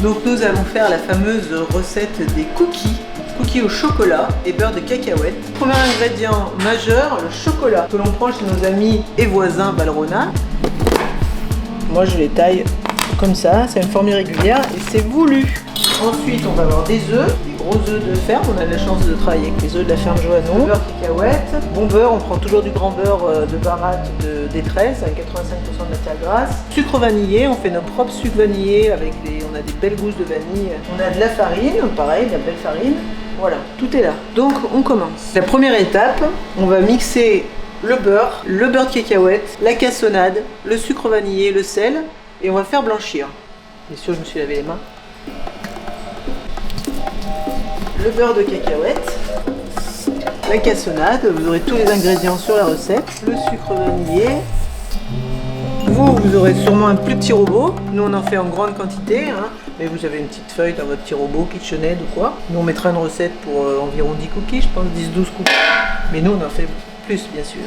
Donc nous allons faire la fameuse recette des cookies au chocolat et beurre de cacahuète. Premier ingrédient majeur, le chocolat que l'on prend chez nos amis et voisins Valrhona. Moi je les taille comme ça, c'est une forme irrégulière et c'est voulu. Ensuite on va avoir des œufs, des gros œufs de ferme, on a la chance de travailler avec les œufs de la ferme Joannon. Beurre cacahuète, bon beurre, on prend toujours du grand beurre de baratte de D13 avec 85% de matière grasse. Sucre vanillé, on fait nos propres sucres vanillés avec on a des belles gousses de vanille. On a de la farine, pareil, de la belle farine. Voilà, tout est là. Donc on commence. La première étape, on va mixer le beurre de cacahuète, la cassonade, le sucre vanillé, le sel et on va faire blanchir. Bien sûr, je me suis lavé les mains. Le beurre de cacahuète, la cassonade, vous aurez tous les ingrédients sur la recette, le sucre vanillé. Vous aurez sûrement un plus petit robot. Nous on en fait en grande quantité, hein. Mais vous avez une petite feuille dans votre petit robot, KitchenAid ou quoi. Nous on mettra une recette pour environ 10 cookies, je pense 10-12 cookies. Mais nous on en fait plus bien sûr.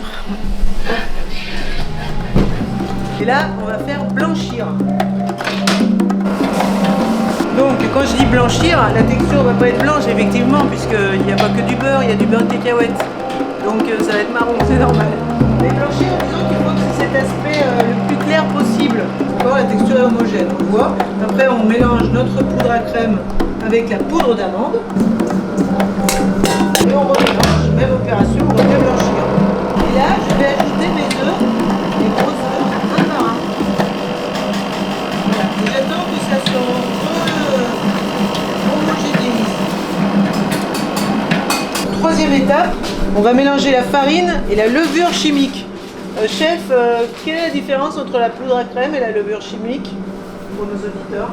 Et là on va faire blanchir. Donc quand je dis blanchir, la texture va pas être blanche effectivement, puisqu'il n'y a pas que du beurre, il y a du beurre de cacahuète. Donc ça va être marron, c'est normal. Mais blanchir, disons qu'il faut que c'est cet aspect le plus clair possible. La texture est homogène, on voit. Après on mélange notre poudre à crème avec la poudre d'amande. Et on remélange, même opération, on refait blanchir. Et là je vais ajouter mes œufs, les gros œufs, un par un. Voilà. Et j'attends que ça se homogénéise. Troisième étape, on va mélanger la farine et la levure chimique. Chef, quelle est la différence entre la poudre à crème et la levure chimique pour nos auditeurs?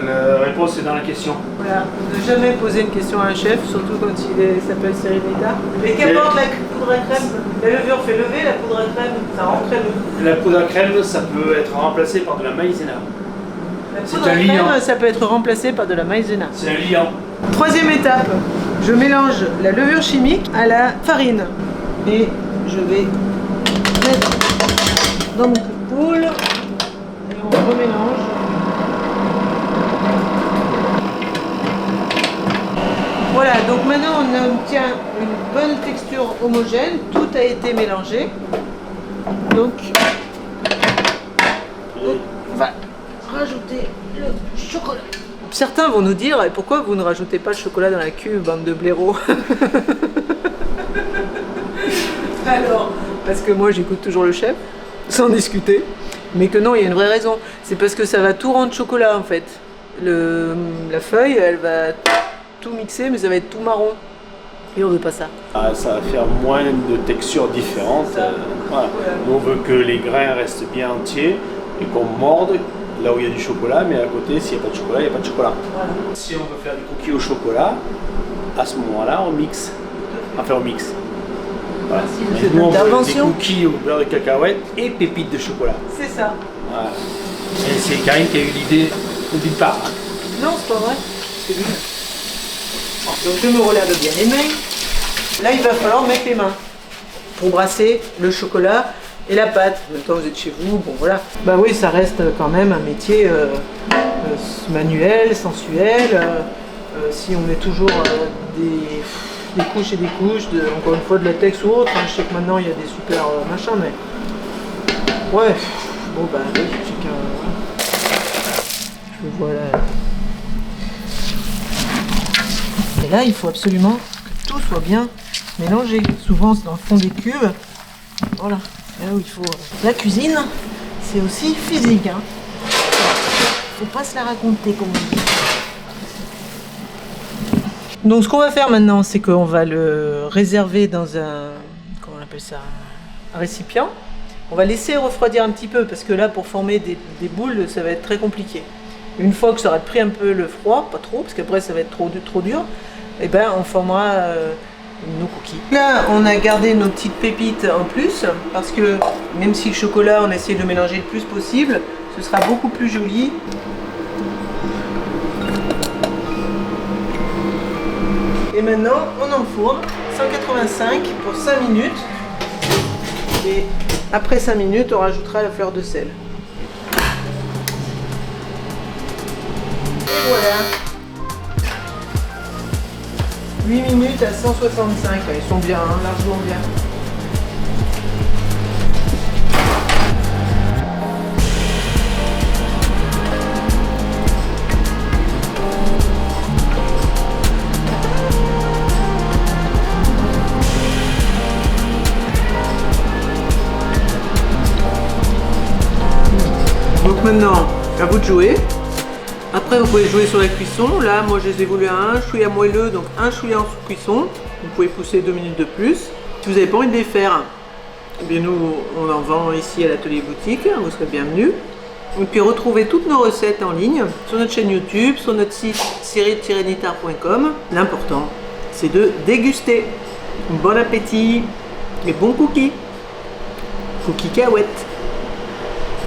La réponse est dans la question. Voilà, ne jamais poser une question à un chef, surtout quand il s'appelle Serenita. Mais qu'apporte la poudre à crème? La levure fait lever, la poudre à crème, ça rend crème. La poudre à crème, ça peut être remplacé par de la maïzena. La poudre à crème, ça peut être remplacé par de la maïzena. C'est un liant. Troisième étape, je mélange la levure chimique à la farine. Et je vais mettre dans mon poule et on remélange. Voilà, donc maintenant on obtient une bonne texture homogène, tout a été mélangé. Donc on va rajouter le chocolat. Certains vont nous dire, et pourquoi vous ne rajoutez pas le chocolat dans la cuve, bande de blaireaux? Alors, parce que moi j'écoute toujours le chef, sans discuter, mais que non, il y a une vraie raison. C'est parce que ça va tout rendre chocolat en fait. La feuille, elle va tout mixer, mais ça va être tout marron. Et on veut pas ça. Ça va faire moins de textures différentes. Voilà. Nous, on veut que les grains restent bien entiers et qu'on morde là où il y a du chocolat, mais à côté, s'il n'y a pas de chocolat, il n'y a pas de chocolat. Voilà. Si on veut faire des cookies au chocolat, à ce moment-là, on mixe. Enfin, on mixe. Voilà. Nous, on veut des cookies au beurre de cacahuète et pépites de chocolat. C'est ça. Voilà. Et c'est Karine qui a eu l'idée au départ. Non, c'est pas vrai. C'est lui. Donc je me relève bien les mains. Là, il va falloir mettre les mains pour brasser le chocolat et la pâte. En même temps, vous êtes chez vous, bon voilà. Bah oui, ça reste quand même un métier manuel, sensuel. Si on met toujours des couches et des couches, encore une fois de latex ou autre. Je sais que maintenant il y a des super machins, mais ouais. Bon bah oui, chacun. Je vois là. Et là, il faut absolument que tout soit bien mélangé. Souvent, c'est dans le fond des cubes. Voilà, là où il faut. La cuisine, c'est aussi physique. Hein. Faut pas se la raconter, comme on dit. Donc, ce qu'on va faire maintenant, c'est qu'on va le réserver dans un. Comment on appelle ça? Un récipient. On va laisser refroidir un petit peu, parce que là, pour former des boules, ça va être très compliqué. Une fois que ça aura pris un peu le froid, pas trop, parce qu'après ça va être trop dur, et ben on formera nos cookies. Là, on a gardé nos petites pépites en plus, parce que même si le chocolat, on essaie de mélanger le plus possible, ce sera beaucoup plus joli. Et maintenant, on enfourne 185 pour 5 minutes. Et après 5 minutes, on rajoutera la fleur de sel. Voilà. 8 minutes à 165, ils sont bien, hein, largement bien. Donc maintenant, à vous de jouer. Après, vous pouvez jouer sur la cuisson. Là, moi, je les ai voulu à un chouïa moelleux, donc un chouïa en sous-cuisson. Vous pouvez pousser 2 minutes de plus. Si vous n'avez pas envie de les faire, eh bien nous, on en vend ici à l'atelier boutique. Vous serez bienvenus. Et puis, retrouvez toutes nos recettes en ligne sur notre chaîne YouTube, sur notre site cyril-nitar.com. L'important, c'est de déguster. Bon appétit et bon cookie. Cookie cacahuète.